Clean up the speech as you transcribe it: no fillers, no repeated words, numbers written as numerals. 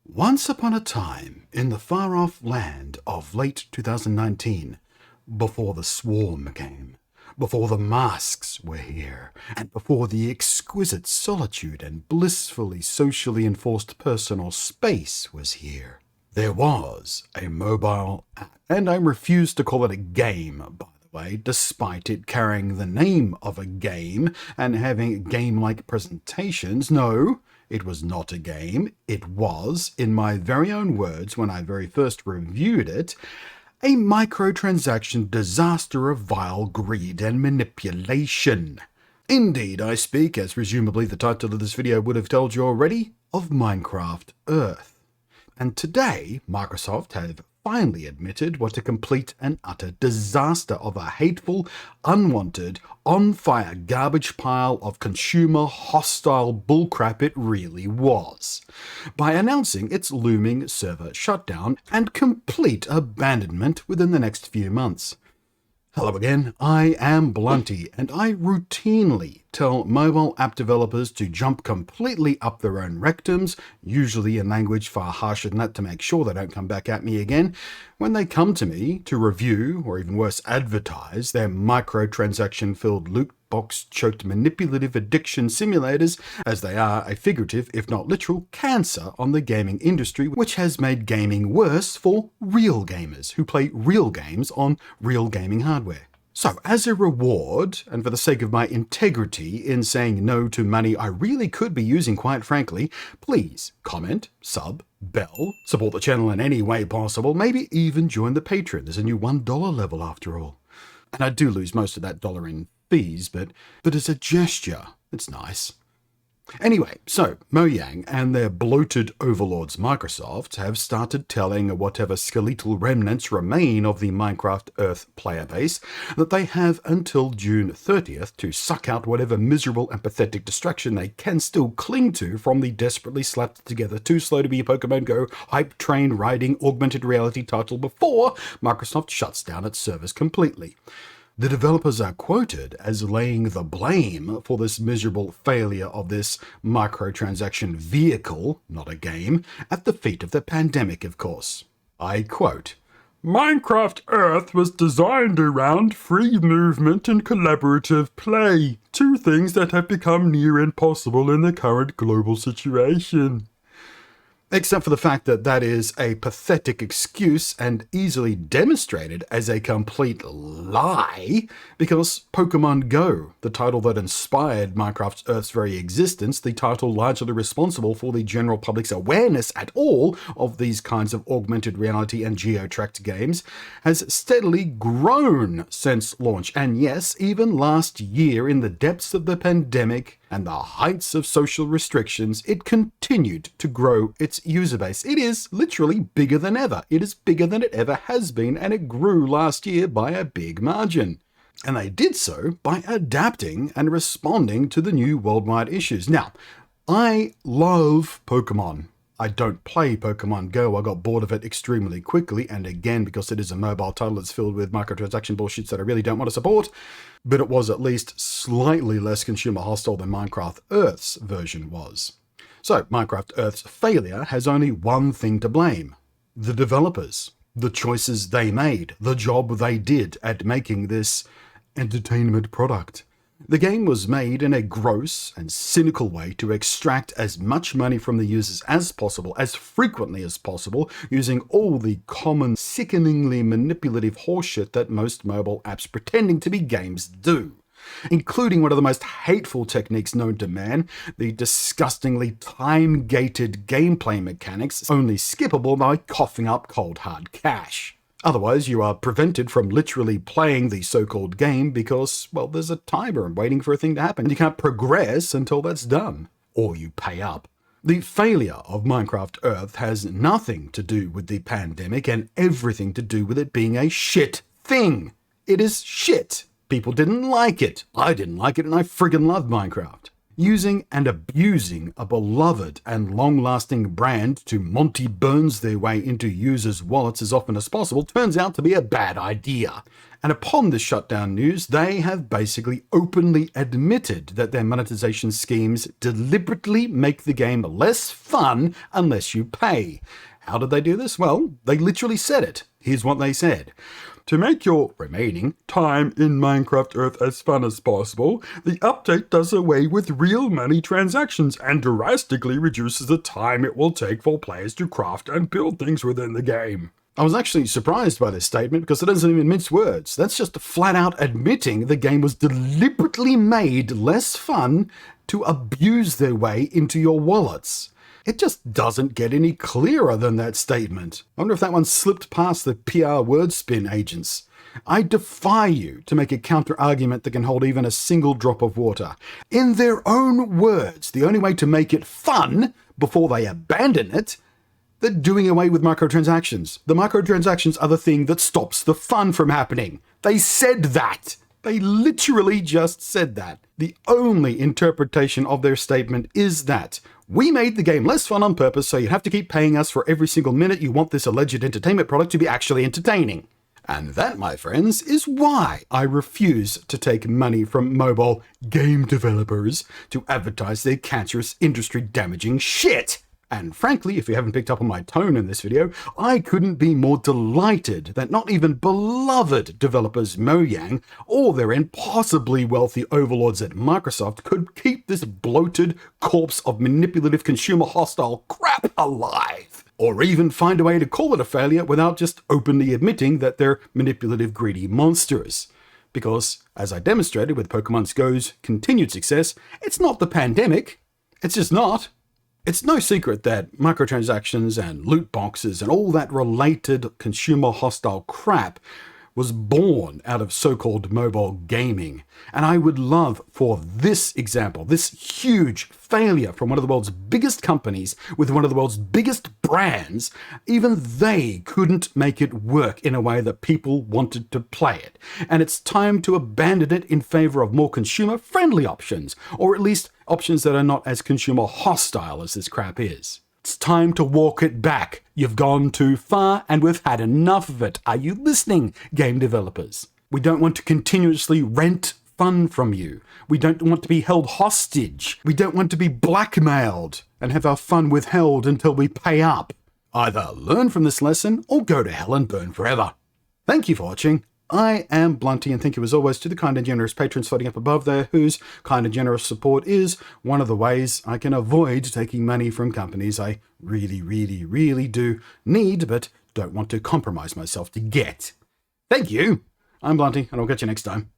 Once upon a time, in the far-off land of late 2019, before the swarm came, before the masks were here, and before the exquisite solitude and blissfully socially enforced personal space was here, there was a mobile app. And I refuse to call it a game, by the way, despite it carrying the name of a game and having game-like presentations. No, it was not a game. It was, in my very own words when I very first reviewed it, a microtransaction disaster of vile greed and manipulation. Indeed, I speak, as presumably the title of this video would have told you already, of Minecraft Earth. And today, Microsoft have finally admitted what a complete and utter disaster of a hateful, unwanted, on-fire garbage pile of consumer hostile bullcrap it really was, by announcing its looming server shutdown and complete abandonment within the next few months. Hello again, I am Blunty, and I routinely tell mobile app developers to jump completely up their own rectums, usually in language far harsher than that to make sure they don't come back at me again, when they come to me to review, or even worse, advertise their microtransaction-filled loot box-choked manipulative addiction simulators, as they are a figurative, if not literal, cancer on the gaming industry, which has made gaming worse for real gamers who play real games on real gaming hardware. So, as a reward, and for the sake of my integrity in saying no to money I really could be using quite frankly, please comment, sub, bell, support the channel in any way possible, maybe even join the Patreon. There's a new $1 level after all. And I do lose most of that dollar in fees, but as a gesture, it's nice. Anyway, so Mojang and their bloated overlords Microsoft have started telling whatever skeletal remnants remain of the Minecraft Earth player base that they have until June 30th to suck out whatever miserable and pathetic distraction they can still cling to from the desperately slapped together too slow to be a Pokemon Go hype train riding augmented reality title before Microsoft shuts down its servers completely. The developers are quoted as laying the blame for this miserable failure of this microtransaction vehicle, not a game, at the feet of the pandemic, of course. I quote, "Minecraft Earth was designed around free movement and collaborative play, two things that have become near impossible in the current global situation." Except for the fact that that is a pathetic excuse and easily demonstrated as a complete lie, because Pokemon Go, the title that inspired Minecraft Earth's very existence, the title largely responsible for the general public's awareness at all of these kinds of augmented reality and geo-tracked games, has steadily grown since launch. And yes, even last year, in the depths of the pandemic and the heights of social restrictions, it continued to grow its user base. It is literally bigger than ever. It is bigger than it ever has been, and it grew last year by a big margin. And they did so by adapting and responding to the new worldwide issues. Now, I love Pokemon. I don't play Pokemon Go. I got bored of it extremely quickly, and again, because it is a mobile title that's filled with microtransaction bullshits that I really don't want to support, but it was at least slightly less consumer hostile than Minecraft Earth's version was. So, Minecraft Earth's failure has only one thing to blame: the developers, the choices they made, the job they did at making this entertainment product. The game was made in a gross and cynical way to extract as much money from the users as possible, as frequently as possible, using all the common, sickeningly manipulative horseshit that most mobile apps pretending to be games do, including one of the most hateful techniques known to man, the disgustingly time-gated gameplay mechanics, only skippable by coughing up cold hard cash. Otherwise, you are prevented from literally playing the so-called game because, well, there's a timer waiting for a thing to happen. You can't progress until that's done, or you pay up. The failure of Minecraft Earth has nothing to do with the pandemic and everything to do with it being a shit thing. It is shit. People didn't like it. I didn't like it, and I friggin' love Minecraft. Using and abusing a beloved and long-lasting brand to Monty Burns their way into users' wallets as often as possible turns out to be a bad idea. And upon this shutdown news, they have basically openly admitted that their monetization schemes deliberately make the game less fun unless you pay. How did they do this? Well, they literally said it. Here's what they said. To make your remaining time in Minecraft Earth as fun as possible, the update does away with real money transactions and drastically reduces the time it will take for players to craft and build things within the game. I was actually surprised by this statement because it doesn't even mince words. That's just flat out admitting the game was deliberately made less fun to abuse their way into your wallets. It just doesn't get any clearer than that statement. I wonder if that one slipped past the PR wordspin agents. I defy you to make a counter-argument that can hold even a single drop of water. In their own words, the only way to make it fun before they abandon it, they're doing away with microtransactions. The microtransactions are the thing that stops the fun from happening. They said that. They literally just said that. The only interpretation of their statement is that we made the game less fun on purpose, so you have to keep paying us for every single minute you want this alleged entertainment product to be actually entertaining. And that, my friends, is why I refuse to take money from mobile game developers to advertise their cancerous, industry-damaging shit. And frankly, if you haven't picked up on my tone in this video, I couldn't be more delighted that not even beloved developers Mojang or their impossibly wealthy overlords at Microsoft could keep this bloated corpse of manipulative consumer hostile crap alive. Or even find a way to call it a failure without just openly admitting that they're manipulative, greedy monsters. Because, as I demonstrated with Pokemon Go's continued success, it's not the pandemic. It's just not. It's no secret that microtransactions and loot boxes and all that related consumer hostile crap was born out of so-called mobile gaming. And I would love for this example, this huge failure from one of the world's biggest companies with one of the world's biggest brands, even they couldn't make it work in a way that people wanted to play it. And it's time to abandon it in favor of more consumer-friendly options, or at least options that are not as consumer hostile as this crap is. It's time to walk it back. You've gone too far and we've had enough of it. Are you listening, game developers? We don't want to continuously rent fun from you. We don't want to be held hostage. We don't want to be blackmailed and have our fun withheld until we pay up. Either learn from this lesson or go to hell and burn forever. Thank you for watching. I am Blunty, and thank you as always to the kind and generous patrons floating up above there, whose kind and generous support is one of the ways I can avoid taking money from companies I really do need, but don't want to compromise myself to get. Thank you. I'm Blunty, and I'll catch you next time.